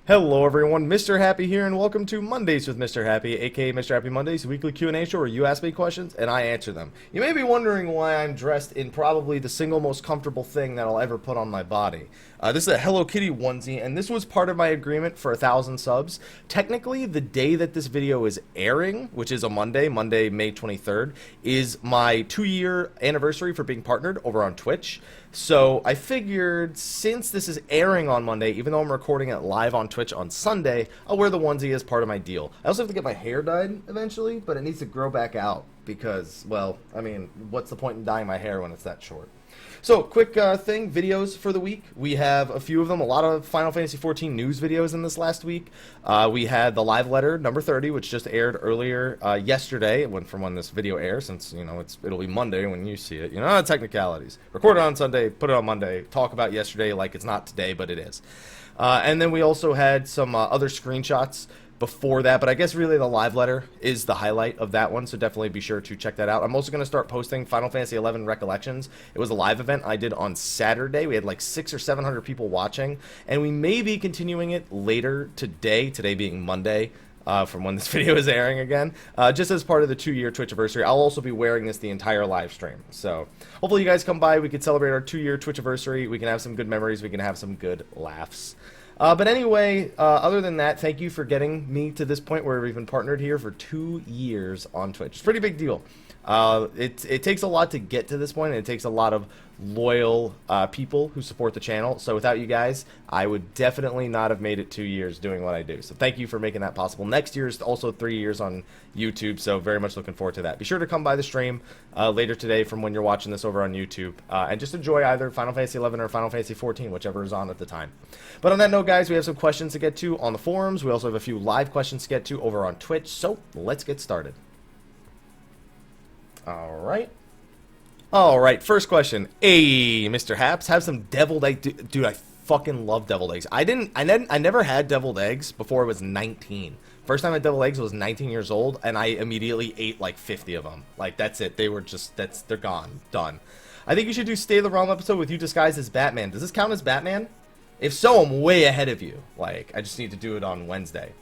Hello everyone, Mr. Happy here, and welcome to Mondays with Mr. Happy, aka Mr. Happy Mondays, a weekly Q&A show where you ask me questions and I answer them. You may be wondering why I'm dressed in probably the single most comfortable thing that I'll ever put on my body. This is a Hello Kitty onesie, and this was part of my agreement for 1,000 subs. Technically, the day that this video is airing, which is a Monday, May 23rd, is my 2-year anniversary for being partnered over on Twitch. So I figured, since this is airing on Monday, even though I'm recording it live on Twitch on Sunday, I'll wear the onesie as part of my deal. I also have to get my hair dyed eventually, but it needs to grow back out because, well, I mean, what's the point in dyeing my hair when it's that short? So, quick thing, videos for the week. We have a few of them, a lot of Final Fantasy XIV news videos in this last week. We had the live letter, number 30, which just aired earlier yesterday, from when this video airs, since, you know, it'll be Monday when you see it. You know, technicalities. Record it on Sunday, put it on Monday, talk about yesterday like it's not today, but it is. And then we also had some other screenshots before that, but I guess really the live letter is the highlight of that one, so definitely be sure to check that out. I'm also going to start posting Final Fantasy XI Recollections. It was a live event I did on Saturday. We had like 600 or 700 people watching, and we may be continuing it later today being Monday, from when this video is airing again, just as part of the 2-year Twitch anniversary. I'll also be wearing this the entire live stream, so hopefully you guys come by, we can celebrate our 2-year Twitch anniversary, we can have some good memories, we can have some good laughs. But anyway, other than that, thank you for getting me to this point where we've been partnered here for 2 years on Twitch. It's a pretty big deal. It takes a lot to get to this point, and it takes a lot of loyal people who support the channel. So without you guys, I would definitely not have made it 2 years doing what I do. So thank you for making that possible. Next year is also 3 years on YouTube, so very much looking forward to that. Be sure to come by the stream later today from when you're watching this over on YouTube, and just enjoy either Final Fantasy XI or Final Fantasy XIV, whichever is on at the time. But on that note, guys, we have some questions to get to on the forums. We also have a few live questions to get to over on Twitch, so let's get started. Alright, first question. Hey, Mr. Haps, have some deviled egg. Dude, I fucking love deviled eggs. I never had deviled eggs before I was 19. First time I had deviled eggs was 19 years old, and I immediately ate like 50 of them. Like, that's it. They were just, they're gone. Done. I think you should do Stay the Realm episode with you disguised as Batman. Does this count as Batman? If so, I'm way ahead of you. Like, I just need to do it on Wednesday.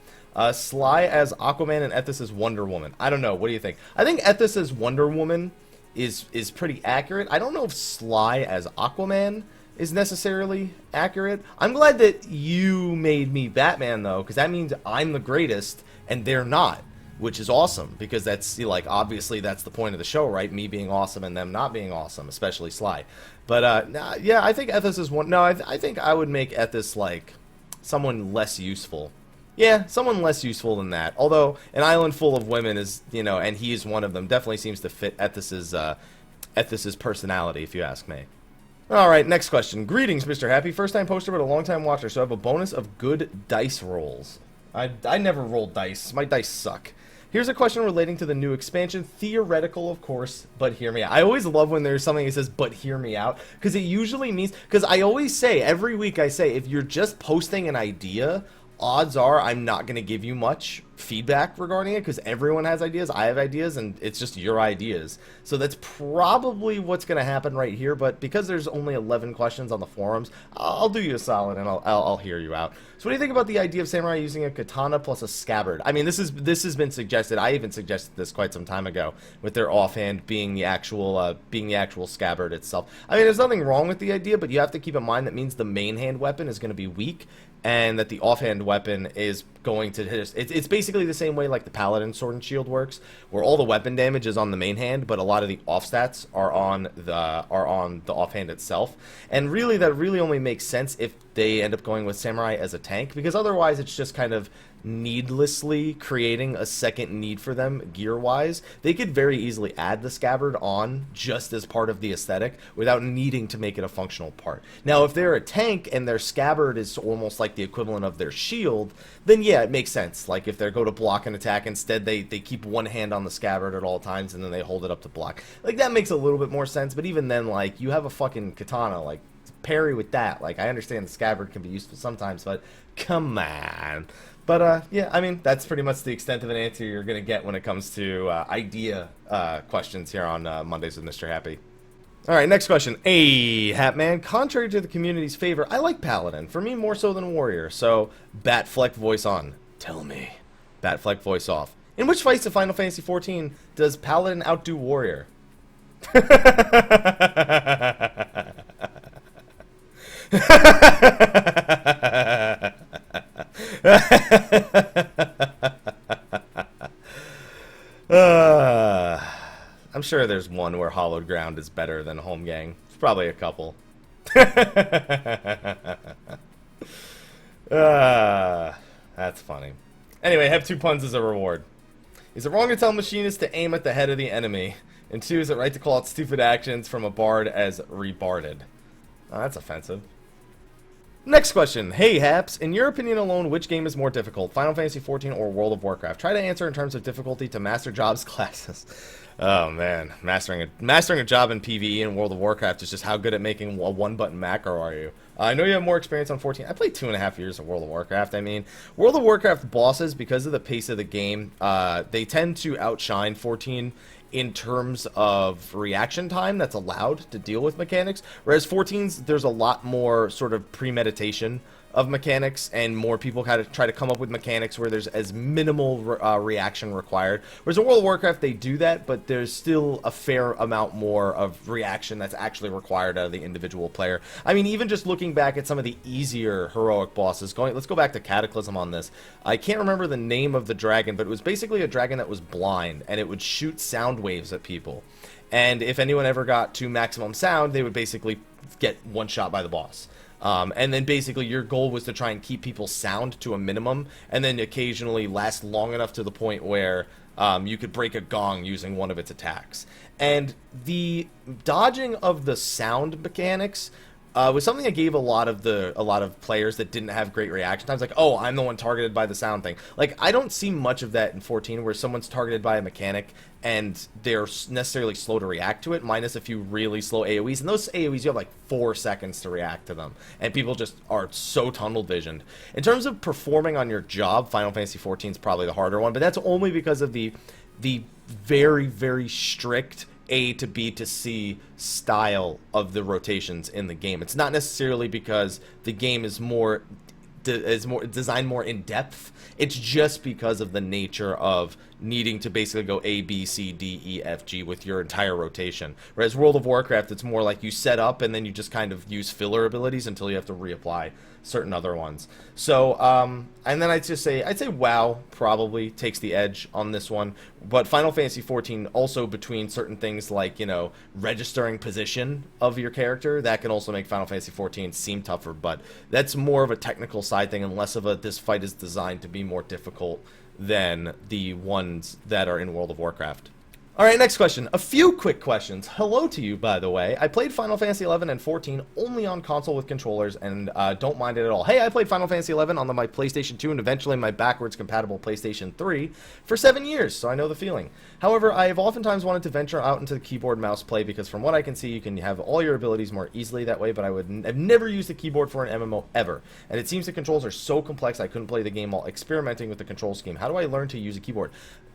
Sly as Aquaman and Ethis as Wonder Woman. I don't know. What do you think? I think Ethis as Wonder Woman is pretty accurate. I don't know if Sly as Aquaman is necessarily accurate. I'm glad that you made me Batman, though, because that means I'm the greatest and they're not, which is awesome, because that's, like, obviously that's the point of the show, right? Me being awesome and them not being awesome, especially Sly. But, yeah, I think Ethis is one. No, I think I would make Ethis, like, someone less useful. Yeah, someone less useful than that. Although, an island full of women is, you know, and he is one of them, definitely seems to fit Ethis's personality, if you ask me. Alright, next question. Greetings, Mr. Happy. First time poster, but a long time watcher, so I have a bonus of good dice rolls. I never roll dice. My dice suck. Here's a question relating to the new expansion. Theoretical, of course, but hear me out. I always love when there's something that says, but hear me out, because it usually means, because I always say, every week I say, if you're just posting an idea, odds are I'm not going to give you much feedback regarding it, because everyone has ideas, I have ideas, and it's just your ideas. So that's probably what's going to happen right here, but because there's only 11 questions on the forums, I'll do you a solid and I'll hear you out. So what do you think about the idea of samurai using a katana plus a scabbard? I mean, this has been suggested. I even suggested this quite some time ago, with their offhand being the actual scabbard itself. I mean, there's nothing wrong with the idea, but you have to keep in mind that means the main hand weapon is going to be weak, and that the offhand weapon is going to hit us. It's basically the same way like the Paladin Sword and Shield works, where all the weapon damage is on the main hand, but a lot of the off stats are on the offhand itself. And really, that really only makes sense if they end up going with Samurai as a tank, because otherwise it's just kind of needlessly creating a second need for them gear-wise. They could very easily add the scabbard on just as part of the aesthetic without needing to make it a functional part. Now, if they're a tank and their scabbard is almost like the equivalent of their shield, then yeah, it makes sense. Like if they go to block and attack, instead they keep one hand on the scabbard at all times and then they hold it up to block. Like, that makes a little bit more sense, but even then, like, you have a fucking katana, like, parry with that. Like, I understand the scabbard can be useful sometimes, but come on. But, yeah, I mean, that's pretty much the extent of an answer you're going to get when it comes to idea questions here on Mondays with Mr. Happy. All right, next question. Hey, Hatman. Contrary to the community's favor, I like Paladin. For me, more so than Warrior. So, Batfleck voice on. Tell me. Batfleck voice off. In which fights of Final Fantasy XIV does Paladin outdo Warrior? I'm sure there's one where Hallowed Ground is better than Home Gang. It's probably a couple. That's funny. Anyway, have 2 puns as a reward. Is it wrong to tell machinists to aim at the head of the enemy? And 2, is it right to call out stupid actions from a bard as rebarded? Oh, that's offensive. Next question. Hey, Haps. In your opinion alone, which game is more difficult, Final Fantasy XIV or World of Warcraft? Try to answer in terms of difficulty to Master Job's classes. Oh, man. Mastering a job in PvE in World of Warcraft is just how good at making a one-button macro are you? I know you have more experience on 14. I played 2.5 years of World of Warcraft. I mean, World of Warcraft bosses, because of the pace of the game, they tend to outshine 14 in terms of reaction time that's allowed to deal with mechanics, whereas 14's, there's a lot more sort of premeditation of mechanics, and more people kind of try to come up with mechanics where there's as minimal reaction required. Whereas in World of Warcraft, they do that, but there's still a fair amount more of reaction that's actually required out of the individual player. I mean, even just looking back at some of the easier heroic bosses, let's go back to Cataclysm on this. I can't remember the name of the dragon, but it was basically a dragon that was blind, and it would shoot sound waves at people. And if anyone ever got to maximum sound, they would basically get one shot by the boss. And then basically your goal was to try and keep people's sound to a minimum, and then occasionally last long enough to the point where you could break a gong using one of its attacks. And the dodging of the sound mechanics was something that gave a lot of players that didn't have great reaction times, like, oh, I'm the one targeted by the sound thing. Like, I don't see much of that in 14, where someone's targeted by a mechanic and they're necessarily slow to react to it, minus a few really slow AoEs. And those AoEs, you have like 4 seconds to react to them, and people just are so tunnel visioned. In terms of performing on your job, Final Fantasy XIV is probably the harder one, but that's only because of the very, very strict A to B to C style of the rotations in the game. It's not necessarily because the game is designed more in depth. It's just because of the nature of needing to basically go A, B, C, D, E, F, G with your entire rotation. Whereas World of Warcraft, it's more like you set up and then you just kind of use filler abilities until you have to reapply certain other ones. So, and then I'd say WoW probably takes the edge on this one, but Final Fantasy XIV also, between certain things like, you know, registering position of your character, that can also make Final Fantasy XIV seem tougher, but that's more of a technical side thing and less of a this fight is designed to be more difficult than the ones that are in World of Warcraft. Alright, next question. A few quick questions. Hello to you, by the way. I played Final Fantasy XI and 14 only on console with controllers, and don't mind it at all. Hey, I played Final Fantasy XI on my PlayStation 2 and eventually my backwards compatible PlayStation 3 for 7 years, so I know the feeling. However, I have oftentimes wanted to venture out into the keyboard mouse play because from what I can see, you can have all your abilities more easily that way, but I've never used the keyboard for an MMO ever. And it seems the controls are so complex I couldn't play the game while experimenting with the control scheme. How do I learn to use a keyboard?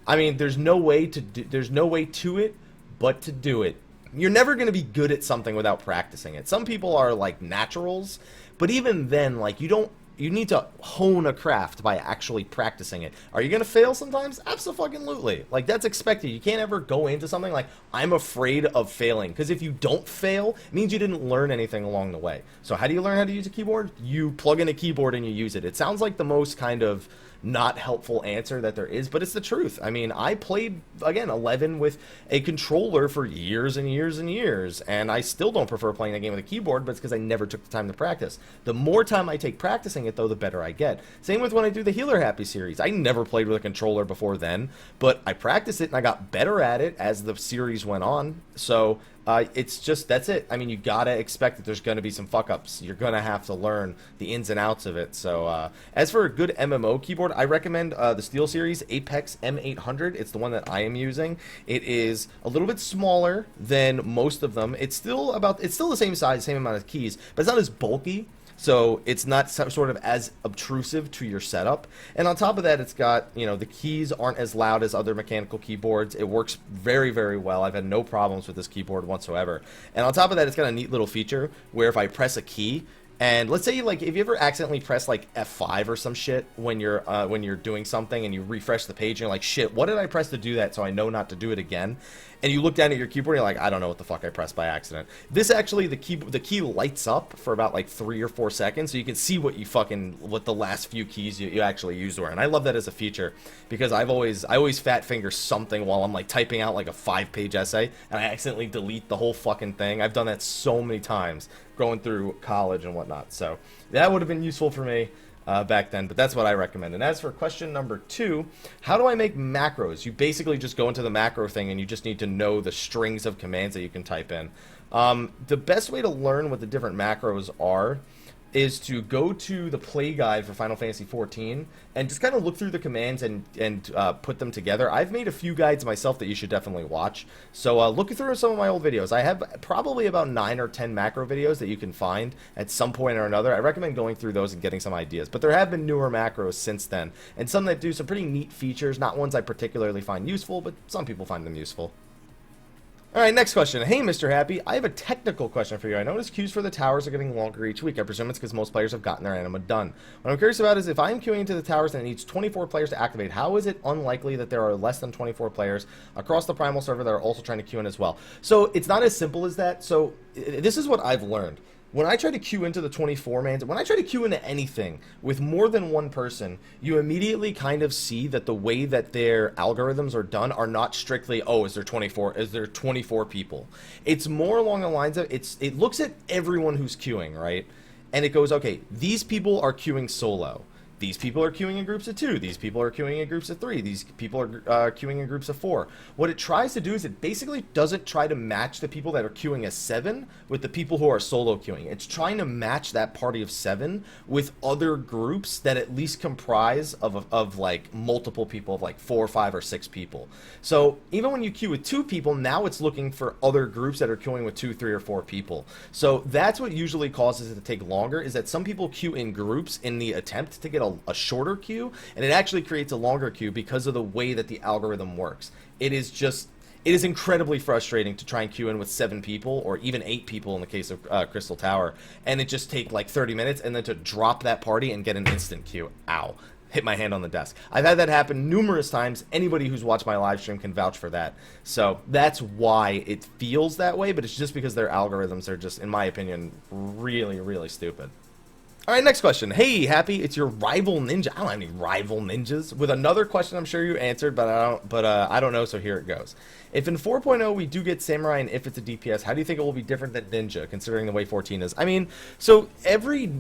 I mean, there's no way to it but to do it. You're never going to be good at something without practicing it. Some people are like naturals, but even then, like, you need to hone a craft by actually practicing it. Are you going to fail sometimes? Absolutely. Like, that's expected. You can't ever go into something like, I'm afraid of failing. Because if you don't fail, it means you didn't learn anything along the way. So how do you learn how to use a keyboard? You plug in a keyboard and you use it. It sounds like the most kind of not helpful answer that there is, but it's the truth. I mean, I played, again, 11 with a controller for years and years and years, and I still don't prefer playing the game with a keyboard, but it's because I never took the time to practice. The more time I take practicing it, though, the better I get. Same with when I do the Healer Happy series. I never played with a controller before then, but I practiced it and I got better at it as the series went on. So it's just, that's it. I mean, you gotta expect that there's gonna be some fuck-ups. You're gonna have to learn the ins and outs of it. So as for a good MMO keyboard, I recommend the SteelSeries Apex M800. It's the one that I am using. It is a little bit smaller than most of them. It's still the same size, same amount of keys, but it's not as bulky. so it's not sort of as obtrusive to your setup. And on top of that, it's got, you know, the keys aren't as loud as other mechanical keyboards. It works very, very well. I've had no problems with this keyboard whatsoever. And on top of that, it's got a neat little feature where if I press a key, and let's say, like, if you ever accidentally press, like, F5 or some shit when you're doing something and you refresh the page and you're like, shit, what did I press to do that so I know not to do it again? And you look down at your keyboard and you're like, I don't know what the fuck I pressed by accident. This actually, the key lights up for about, like, 3 or 4 seconds, so you can see what the last few keys you actually used were. And I love that as a feature because I always fat finger something while I'm, like, typing out, like, a 5-page essay, and I accidentally delete the whole fucking thing. I've done that so many times going through college and whatnot. So that would have been useful for me back then, but that's what I recommend. And as for question number 2, how do I make macros? You basically just go into the macro thing and you just need to know the strings of commands that you can type in. The best way to learn what the different macros are is to go to the play guide for Final Fantasy XIV and just kind of look through the commands and put them together. I've made a few guides myself that you should definitely watch. So look through some of my old videos. I have probably about 9 or 10 macro videos that you can find at some point or another. I recommend going through those and getting some ideas. But there have been newer macros since then, and some that do some pretty neat features, not ones I particularly find useful, but some people find them useful. Alright, next question. Hey, Mr. Happy, I have a technical question for you. I noticed queues for the towers are getting longer each week. I presume it's because most players have gotten their anima done. What I'm curious about is if I'm queuing into the towers and it needs 24 players to activate, how is it unlikely that there are less than 24 players across the Primal server that are also trying to queue in as well? So it's not as simple as that. So this is what I've learned. When I try to queue into the 24-mans, when I try to queue into anything with more than one person, you immediately kind of see that the way that their algorithms are done are not strictly, oh, is there 24 people? It's more along the lines of, it looks at everyone who's queuing, right? And it goes, okay, these people are queuing solo. These people are queuing in groups of 2. These people are queuing in groups of 3. These people are queuing in groups of 4. What it tries to do is it basically doesn't try to match the people that are queuing as 7 with the people who are solo queuing. It's trying to match that party of 7 with other groups that at least comprise of like multiple people, of like 4, 5, or 6 people. So even when you queue with 2 people, now it's looking for other groups that are queuing with 2, 3, or 4 people. So that's what usually causes it to take longer, is that some people queue in groups in the attempt to get a shorter queue, and it actually creates a longer queue because of the way that the algorithm works. It is incredibly frustrating to try and queue in with 7 people, or even 8 people in the case of Crystal Tower, and it just take like 30 minutes, and then to drop that party and get an instant queue. Ow. Hit my hand on the desk. I've had that happen numerous times. Anybody who's watched my live stream can vouch for that. So that's why it feels that way, but it's just because their algorithms are just, in my opinion, really, really stupid. Alright, next question. Hey, Happy, it's your rival ninja. I don't have any rival ninjas. With another question I'm sure you answered, but I don't know, so here it goes. If in 4.0 we do get Samurai and if it's a DPS, how do you think it will be different than Ninja, considering the way 14 is? I mean, so every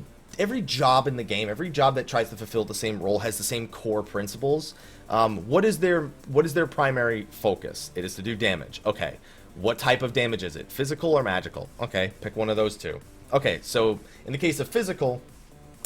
job in the game, every job that tries to fulfill the same role has the same core principles. What is their primary focus? It is to do damage. Okay. What type of damage is it? Physical or magical? Okay, pick one of those two. Okay, so in the case of physical,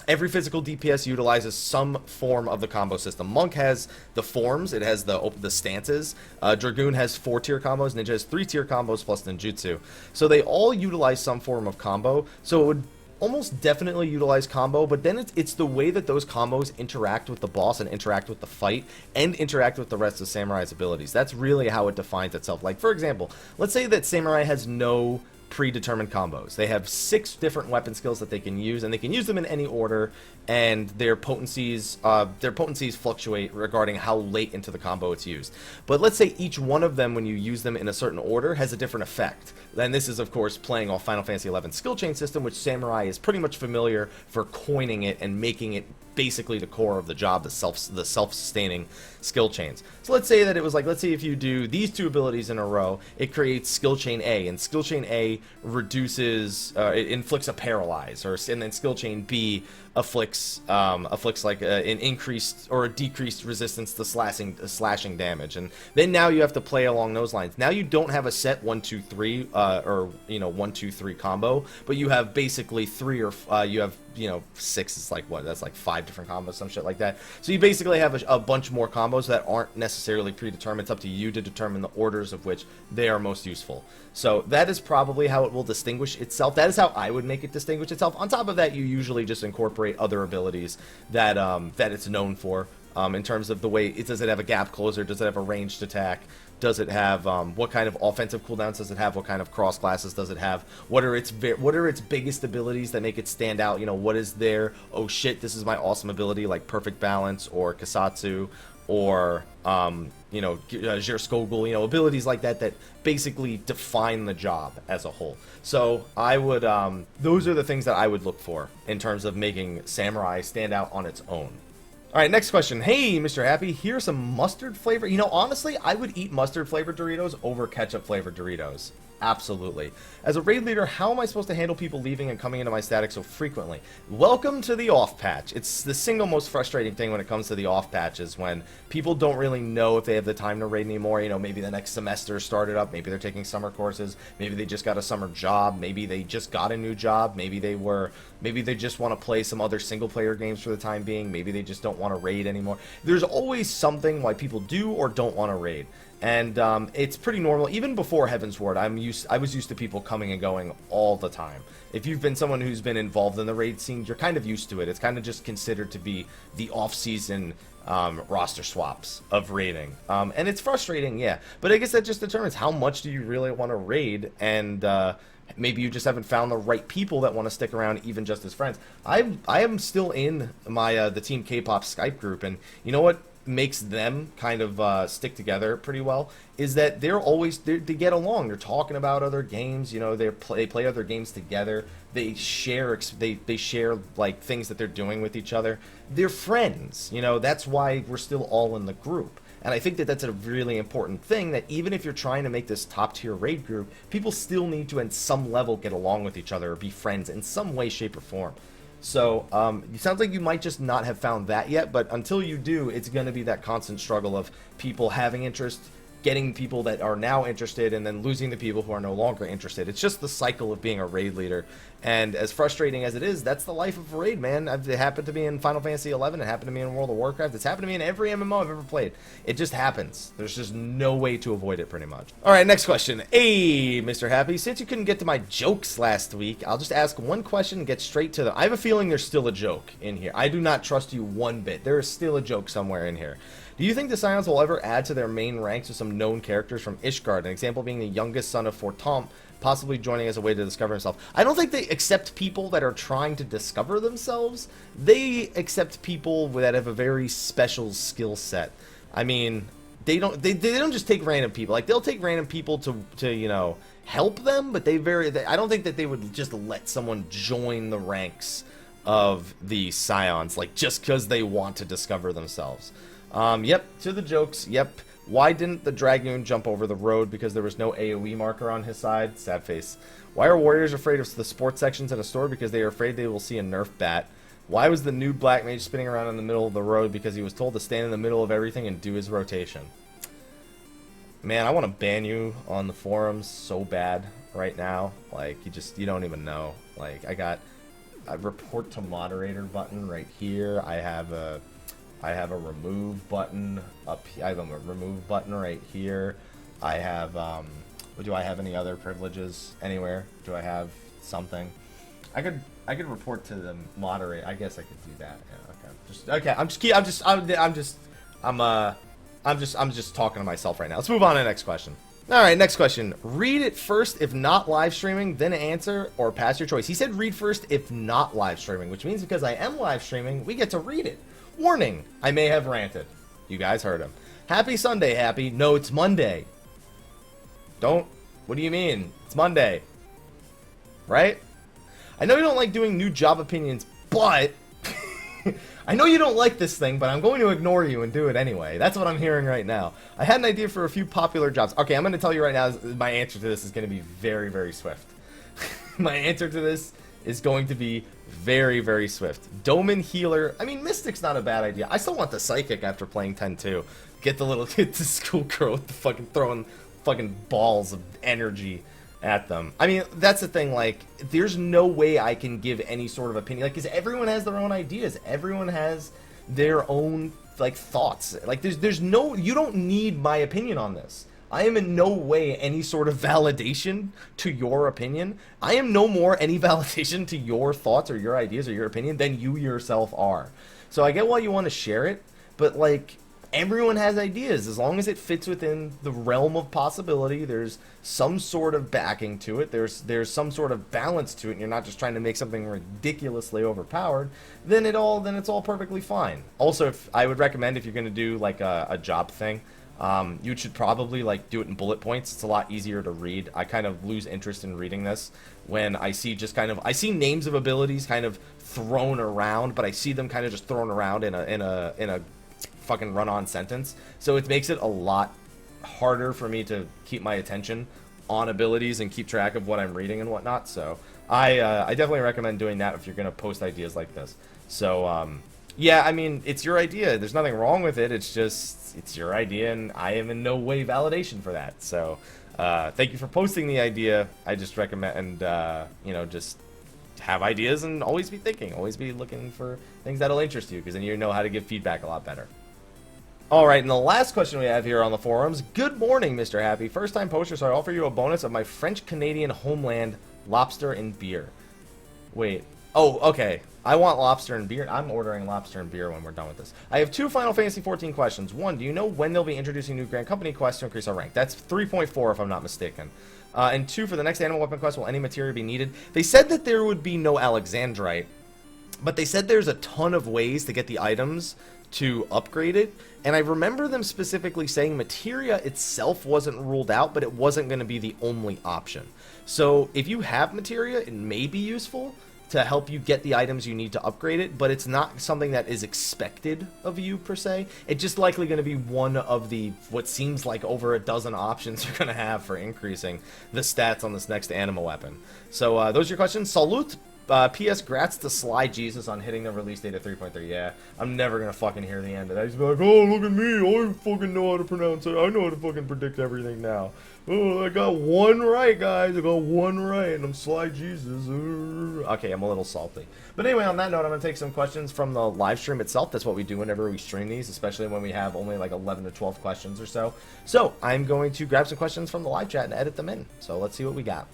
every physical DPS utilizes some form of the combo system. Monk has the forms, it has the stances. Dragoon has 4-tier combos, Ninja has 3-tier combos plus Ninjutsu. So they all utilize some form of combo, so it would almost definitely utilize combo, but then it's the way that those combos interact with the boss and interact with the fight and interact with the rest of Samurai's abilities. That's really how it defines itself. Like, for example, let's say that Samurai has no predetermined combos. They have 6 different weapon skills that they can use, and they can use them in any order, and their potencies fluctuate regarding how late into the combo it's used. But let's say each one of them, when you use them in a certain order, has a different effect. Then this is, of course, playing off Final Fantasy XI skill chain system, which Samurai is pretty much familiar for coining it and making it basically the core of the job, the self-sustaining skill chains. So let's say that it was like, let's say if you do these 2 abilities in a row, it creates skill chain A, and skill chain A reduces, it inflicts a paralyze, and then skill chain B afflicts like an increased or a decreased resistance to slashing damage. And then now you have to play along those lines. Now you don't have a set 1 2 3 or 1 2 3 combo, but you have basically 3 or you have 6 is like what, that's like 5 different combos, some shit like that. So you basically have a bunch more combos that aren't necessarily predetermined. It's up to you to determine the orders of which they are most useful. So that is probably how it will distinguish itself. That is how I would make it distinguish itself. On top of that, you usually just incorporate other abilities that that it's known for, in terms of the way does it have a gap closer, does it have a ranged attack, does it have what kind of offensive cooldowns does it have, what kind of cross classes does it have, what are its biggest abilities that make it stand out, what is their, oh shit, this is my awesome ability, like perfect balance or Kasatsu or Jirskogul, abilities like that that basically define the job as a whole. So I would those are the things that I would look for in terms of making Samurai stand out on its own. Alright, next question. Hey, Mr. Happy, here's some mustard flavor. Honestly, I would eat mustard flavored Doritos over ketchup flavored Doritos. Absolutely. As a raid leader, how am I supposed to handle people leaving and coming into my static so frequently? Welcome to the off patch. It's the single most frustrating thing when it comes to the off patches, when people don't really know if they have the time to raid anymore. Maybe the next semester started up, maybe they're taking summer courses, maybe they just got a summer job, maybe they just got a new job, maybe they just want to play some other single player games for the time being, maybe they just don't want to raid anymore. There's always something why people do or don't want to raid. And it's pretty normal. Even before Heaven's Ward, I was used to people coming and going all the time. If you've been someone who's been involved in the raid scene, you're kind of used to it. It's kind of just considered to be the off-season roster swaps of raiding. And it's frustrating, yeah. But I guess that just determines how much do you really want to raid, and maybe you just haven't found the right people that want to stick around even just as friends. I am still in my the Team K-pop Skype group, and you know what makes them kind of stick together pretty well is that they get along. They're talking about other games, they play other games together. They share like things that they're doing with each other. They're friends, that's why we're still all in the group. And I think that that's a really important thing, that even if you're trying to make this top tier raid group, people still need to at some level get along with each other or be friends in some way, shape, or form. So, it sounds like you might just not have found that yet, but until you do, it's going to be that constant struggle of people having interest, getting people that are now interested, and then losing the people who are no longer interested. It's just the cycle of being a raid leader. And as frustrating as it is, that's the life of a raid, man. It happened to me in Final Fantasy XI. It happened to me in World of Warcraft. It's happened to me in every MMO I've ever played. It just happens. There's just no way to avoid it, pretty much. All right, next question. Hey, Mr. Happy, since you couldn't get to my jokes last week, I'll just ask one question and get straight to them. I have a feeling there's still a joke in here. I do not trust you one bit. There is still a joke somewhere in here. Do you think the Scions will ever add to their main ranks with some known characters from Ishgard? An example being the youngest son of Fortomp, possibly joining as a way to discover himself. I don't think they accept people that are trying to discover themselves. They accept people that have a very special skill set. I mean, they don't just take random people. Like, they'll take random people to help them, but I don't think that they would just let someone join the ranks of the Scions, like, just because they want to discover themselves. Yep, to the jokes, yep. Why didn't the Dragoon jump over the road? Because there was no AoE marker on his side? Sad face. Why are warriors afraid of the sports sections in a store? Because they are afraid they will see a Nerf bat. Why was the new Black Mage spinning around in the middle of the road? Because he was told to stand in the middle of everything and do his rotation. Man, I want to ban you on the forums so bad right now. Like, you don't even know. Like, I got a report to moderator button right here. I have a remove button up here. I have a remove button right here. I have, do I have any other privileges anywhere? Do I have something? I could report to the moderator. I guess I could do that. Yeah, okay. I'm just talking to myself right now. Let's move on to the next question. All right, next question. Read it first if not live streaming, then answer, or pass your choice. He said read first if not live streaming, which means because I am live streaming, we get to read it. Warning, I may have ranted. You guys heard him. Happy Sunday, Happy. No, it's Monday. What do you mean? It's Monday. Right? I know you don't like doing new job opinions, but I know you don't like this thing, but I'm going to ignore you and do it anyway. That's what I'm hearing right now. I had an idea for a few popular jobs. Okay, I'm going to tell you right now, my answer to this is going to be very, very swift. My answer to this is going to be Very, very swift. Doman Healer. I mean, Mystic's not a bad idea. I still want the Psychic after playing 10-2. Get the schoolgirl with the fucking throwing fucking balls of energy at them. I mean, that's the thing, like, there's no way I can give any sort of opinion, like, because everyone has their own ideas. Everyone has their own, like, thoughts. Like, there's no, you don't need my opinion on this. I am in no way any sort of validation to your opinion. I am no more any validation to your thoughts or your ideas or your opinion than you yourself are. So I get why you want to share it, but, like, everyone has ideas. As long as it fits within the realm of possibility, there's some sort of backing to it, there's some sort of balance to it, and you're not just trying to make something ridiculously overpowered, then it's all perfectly fine. Also, if I would recommend, if you're going to do like a job thing, you should probably like do it in bullet points. It's a lot easier to read. I kind of lose interest in reading this when I see just kind of, I see names of abilities kind of thrown around, but I see them kind of just thrown around in a fucking run-on sentence, so it makes it a lot harder for me to keep my attention on abilities and keep track of what I'm reading and whatnot. So I definitely recommend doing that if you're gonna post ideas like this. So yeah, I mean, it's your idea, there's nothing wrong with it, it's just, it's your idea, and I am in no way validation for that. So thank you for posting the idea. I just recommend, you know, just have ideas and always be thinking, always be looking for things that'll interest you, because then you know how to give feedback a lot better. Alright, and the last question we have here on the forums. Good morning, Mr. Happy. First time poster, so I offer you a bonus of my French-Canadian homeland lobster and beer. Wait. Oh, okay. I want lobster and beer. I'm ordering lobster and beer when we're done with this. I have two Final Fantasy XIV questions. One, do you know when they'll be introducing new Grand Company quests to increase our rank? That's 3.4 if I'm not mistaken. And two, for the next animal weapon quest, will any material be needed? They said that there would be no Alexandrite, but they said there's a ton of ways to get the items to upgrade it, and I remember them specifically saying materia itself wasn't ruled out, but it wasn't going to be the only option. So if you have materia, it may be useful to help you get the items you need to upgrade it, but it's not something that is expected of you per se. It's just likely going to be one of the, what seems like over a dozen options you're going to have for increasing the stats on this next animal weapon. So those are your questions. Salute. P.S. Grats to Sly Jesus on hitting the release date of 3.3. Yeah, I'm never gonna fucking hear the end of that. He's like, oh, look at me, I fucking know how to pronounce it. I know how to fucking predict everything now. Oh, I got one right, guys. I got one right, and I'm Sly Jesus. Okay, I'm a little salty. But anyway, on that note, I'm gonna take some questions from the live stream itself. That's what we do whenever we stream these, especially when we have only like 11 to 12 questions or so. So I'm going to grab some questions from the live chat and edit them in. So let's see what we got.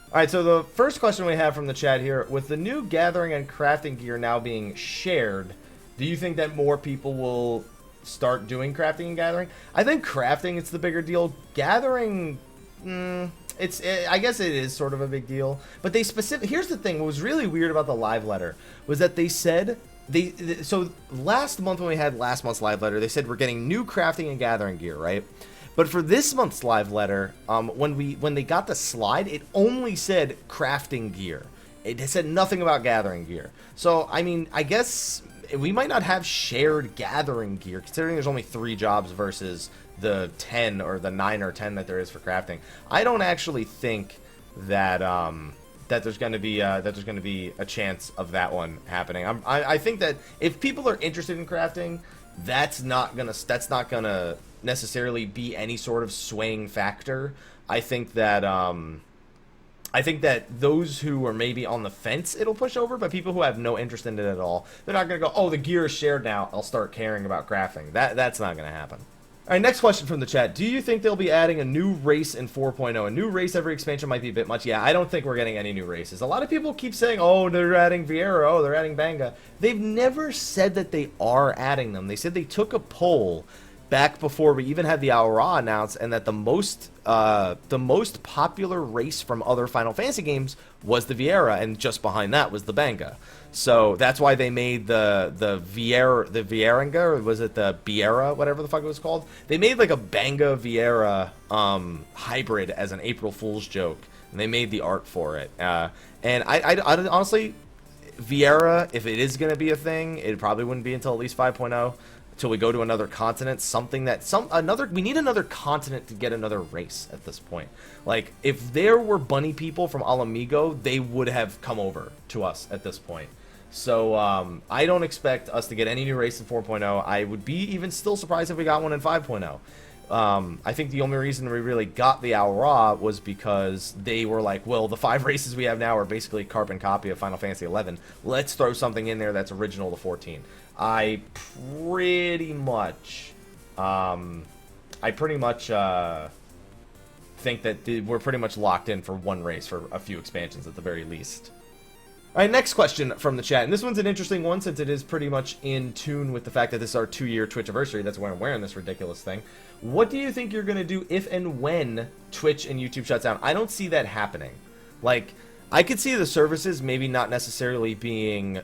Alright, so the first question we have from the chat here, with the new gathering and crafting gear now being shared, do you think that more people will start doing crafting and gathering? I think crafting, it's the bigger deal. Gathering, I guess it is sort of a big deal. But they here's the thing, what was really weird about the live letter was that they said, so last month when we had last month's live letter, they said we're getting new crafting and gathering gear, right? But for this month's live letter, when they got the slide, it only said crafting gear. It said nothing about gathering gear. So, I mean, I guess we might not have shared gathering gear, considering there's only 3 jobs versus the 10 or the 9 or 10 that there is for crafting. I don't actually think that that there's going to be a chance of that one happening. I think that if people are interested in crafting, that's not gonna necessarily be any sort of swaying factor. I think that those who are maybe on the fence, it'll push over, but people who have no interest in it at all, they're not gonna go, oh, the gear is shared now, I'll start caring about crafting. That's not gonna happen. Alright, next question from the chat. Do you think they'll be adding a new race in 4.0? A new race every expansion might be a bit much. Yeah, I don't think we're getting any new races. A lot of people keep saying, oh, they're adding Vieira, oh, they're adding Banga. They've never said that they are adding them. They said they took a poll back before we even had the Aura announced, and that the most popular race from other Final Fantasy games was the Vieira, and just behind that was the Banga. So that's why they made the Vieringa, or was it the Biera, whatever the fuck it was called? They made like a Banga Vieira hybrid as an April Fool's joke, and they made the art for it. And I honestly, Vieira, if it is going to be a thing, it probably wouldn't be until at least 5.0. till we go to another continent, something that we need another continent to get another race at this point. Like, if there were bunny people from Alamigo, they would have come over to us at this point. So I don't expect us to get any new race in 4.0. I would be even still surprised if we got one in 5.0. I think the only reason we really got the Aura was because they were like, well, the 5 races we have now are basically a carbon copy of Final Fantasy XI. Let's throw something in there that's original to 14. I pretty much think that we're pretty much locked in for one race for a few expansions at the very least. Alright, next question from the chat, and this one's an interesting one since it is pretty much in tune with the fact that this is our 2-year Twitch anniversary. That's why I'm wearing this ridiculous thing. What do you think you're going to do if and when Twitch and YouTube shuts down? I don't see that happening. Like, I could see the services maybe not necessarily being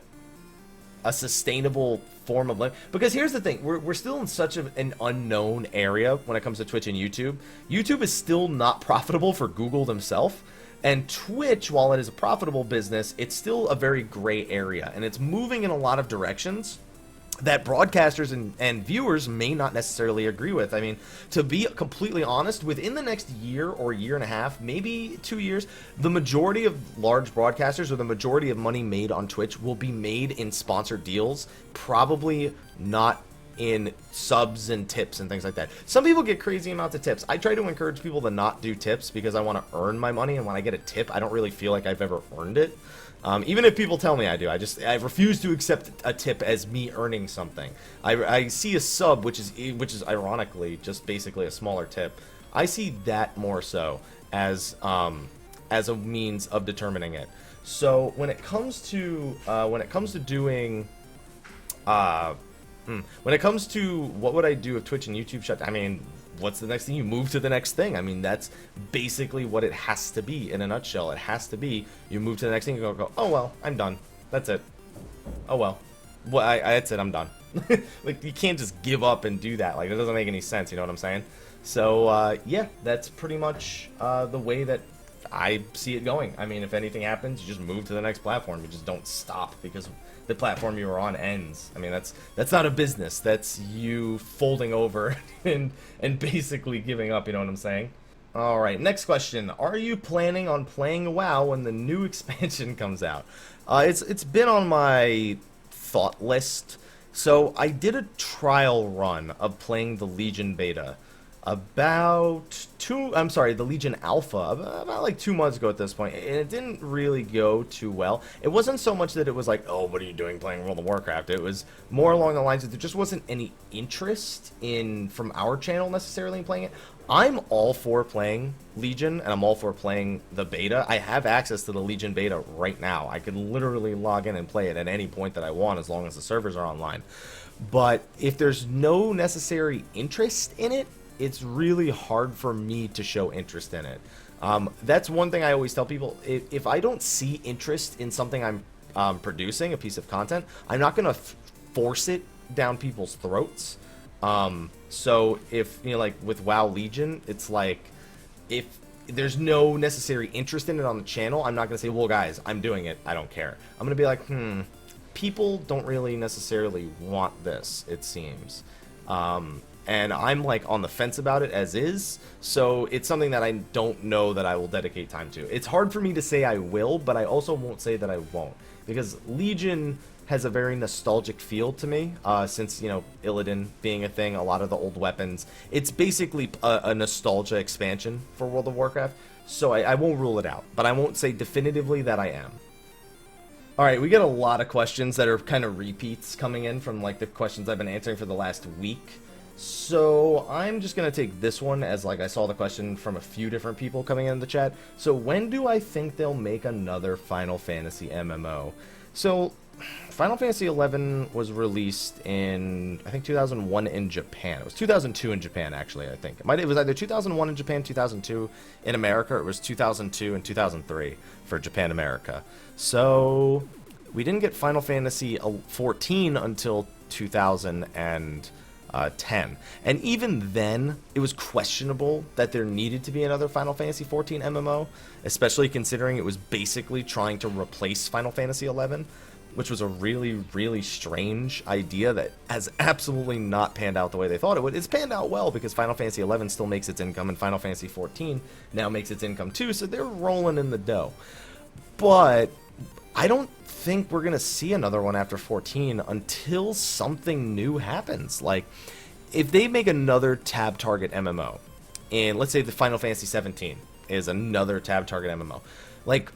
a sustainable form of life. Because here's the thing, we're still in such an unknown area when it comes to Twitch and YouTube. YouTube is still not profitable for Google themselves. And Twitch, while it is a profitable business, it's still a very gray area. And it's moving in a lot of directions that broadcasters and viewers may not necessarily agree with. I mean, to be completely honest, within the next year or year and a half, maybe 2 years, the majority of large broadcasters or the majority of money made on Twitch will be made in sponsored deals, probably not in subs and tips and things like that. Some people get crazy amounts of tips. I try to encourage people to not do tips because I want to earn my money, and when I get a tip, I don't really feel like I've ever earned it. Even if people tell me I do, I refuse to accept a tip as me earning something. I see a sub, which is ironically just basically a smaller tip. I see that more so as a means of determining it. So when it comes to doing when it comes to what would I do if Twitch and YouTube shut down, I mean, what's the next thing? You move to the next thing. I mean, that's basically what it has to be in a nutshell. It has to be, you move to the next thing, you go, oh, well, I'm done. That's it. Oh, well. Well, that's it, I'm done. Like, you can't just give up and do that. Like, it doesn't make any sense, you know what I'm saying? So, yeah, that's pretty much the way that I see it going. I mean, if anything happens, you just move to the next platform. You just don't stop because the platform you were on ends. I mean, that's not a business. That's you folding over and basically giving up, you know what I'm saying? Alright, next question. Are you planning on playing WoW when the new expansion comes out? It's been on my thought list. So I did a trial run of playing the Legion beta the Legion Alpha, about like 2 months ago at this point, and it didn't really go too well. It wasn't so much that it was like, oh, what are you doing playing World of Warcraft? It was more along the lines that there just wasn't any interest from our channel necessarily in playing it. I'm all for playing Legion, and I'm all for playing the beta. I have access to the Legion beta right now. I can literally log in and play it at any point that I want as long as the servers are online. But if there's no necessary interest in it, it's really hard for me to show interest in it. That's one thing I always tell people. If I don't see interest in something I'm producing, a piece of content, I'm not going to force it down people's throats. So if, you know, like with WoW Legion, it's like, if there's no necessary interest in it on the channel, I'm not going to say, well, guys, I'm doing it, I don't care. I'm going to be like, people don't really necessarily want this, it seems. And I'm like on the fence about it as is, so it's something that I don't know that I will dedicate time to. It's hard for me to say I will, but I also won't say that I won't, because Legion has a very nostalgic feel to me, since, you know, Illidan being a thing, a lot of the old weapons. It's basically a nostalgia expansion for World of Warcraft, so I won't rule it out, but I won't say definitively that I am. Alright, we get a lot of questions that are kind of repeats coming in from like the questions I've been answering for the last week. So I'm just going to take this one as like I saw the question from a few different people coming in the chat. So when do I think they'll make another Final Fantasy MMO? So Final Fantasy XI was released in, I think, 2001 in Japan. It was 2002 in Japan, actually, I think. It was either 2001 in Japan, 2002 in America, or it was 2002 and 2003 for Japan, America. So we didn't get Final Fantasy XIV until 2010. And even then, it was questionable that there needed to be another Final Fantasy XIV MMO, especially considering it was basically trying to replace Final Fantasy XI. which was a really, really strange idea that has absolutely not panned out the way they thought it would. It's panned out well because Final Fantasy XI still makes its income, and Final Fantasy XIV now makes its income too, so they're rolling in the dough. But I don't think we're going to see another one after 14 until something new happens. Like, if they make another tab target MMO, and let's say the Final Fantasy 17 is another tab target MMO, like,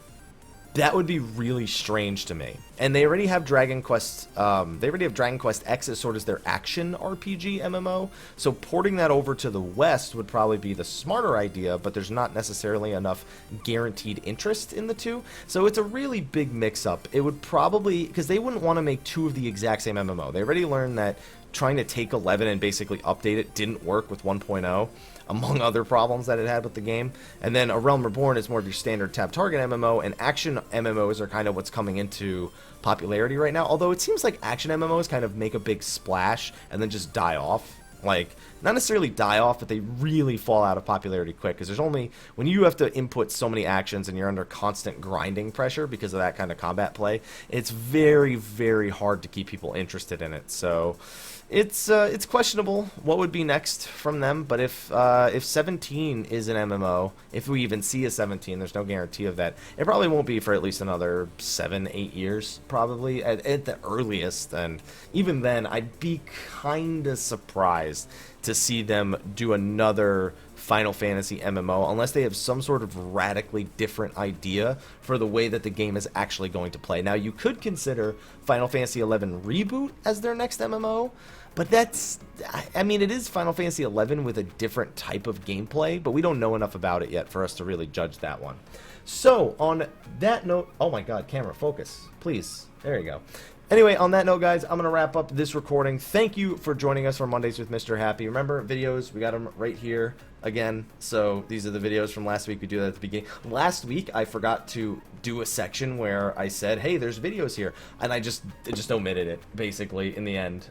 that would be really strange to me. And they already have Dragon Quest, X as sort of their action RPG MMO, so porting that over to the West would probably be the smarter idea, but there's not necessarily enough guaranteed interest in the two, so it's a really big mix-up. It would probably, because they wouldn't want to make two of the exact same MMO. They already learned that trying to take 11 and basically update it didn't work with 1.0, among other problems that it had with the game. And then A Realm Reborn is more of your standard tab target MMO, and action MMOs are kind of what's coming into popularity right now, although it seems like action MMOs kind of make a big splash and then just die off. Like, not necessarily die off, but they really fall out of popularity quick, because there's only, when you have to input so many actions and you're under constant grinding pressure because of that kind of combat play, it's very, very hard to keep people interested in it. So it's questionable what would be next from them, but if 17 is an MMO, if we even see a 17, there's no guarantee of that. It probably won't be for at least another 7-8 years, probably, at the earliest, and even then, I'd be kinda surprised to see them do another Final Fantasy MMO unless they have some sort of radically different idea for the way that the game is actually going to play. Now, you could consider Final Fantasy XI Reboot as their next MMO, but that's, I mean, it is Final Fantasy XI with a different type of gameplay, but we don't know enough about it yet for us to really judge that one. So, on that note, oh my god, camera, focus, please. There you go. Anyway, on that note, guys, I'm going to wrap up this recording. Thank you for joining us for Mondays with Mrhappy. Remember, videos, we got them right here again. So these are the videos from last week. We do that at the beginning. Last week, I forgot to do a section where I said, hey, there's videos here. And I just omitted it, basically, in the end,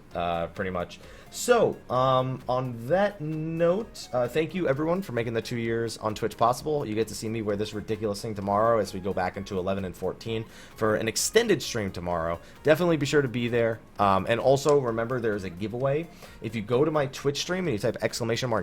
pretty much. So, on that note, thank you, everyone, for making the 2 years on Twitch possible. You get to see me wear this ridiculous thing tomorrow as we go back into 11 and 14 for an extended stream tomorrow. Definitely be sure to be there. And also, remember, there's a giveaway. If you go to my Twitch stream and you type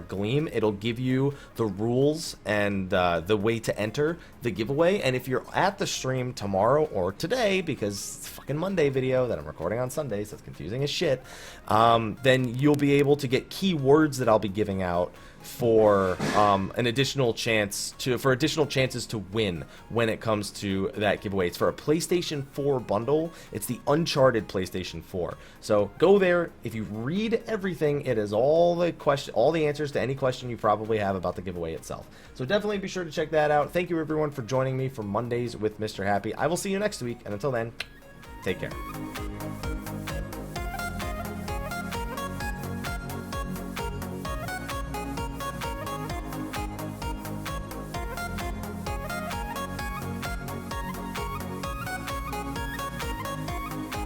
!Gleam, it'll give you the rules and the way to enter the giveaway. And if you're at the stream tomorrow or today, because it's a fucking Monday video that I'm recording on Sunday, so it's confusing as shit, then you'll be able to get keywords that I'll be giving out for an additional chance to additional chances to win when it comes to that giveaway. It's for a PlayStation 4 bundle. It's the Uncharted PlayStation 4. So go there. If you read everything, it is all the answers to any question you probably have about the giveaway itself. So definitely be sure to check that out. Thank you, everyone, for joining me for Mondays with Mrhappy. I will see you next week, and until then, take care.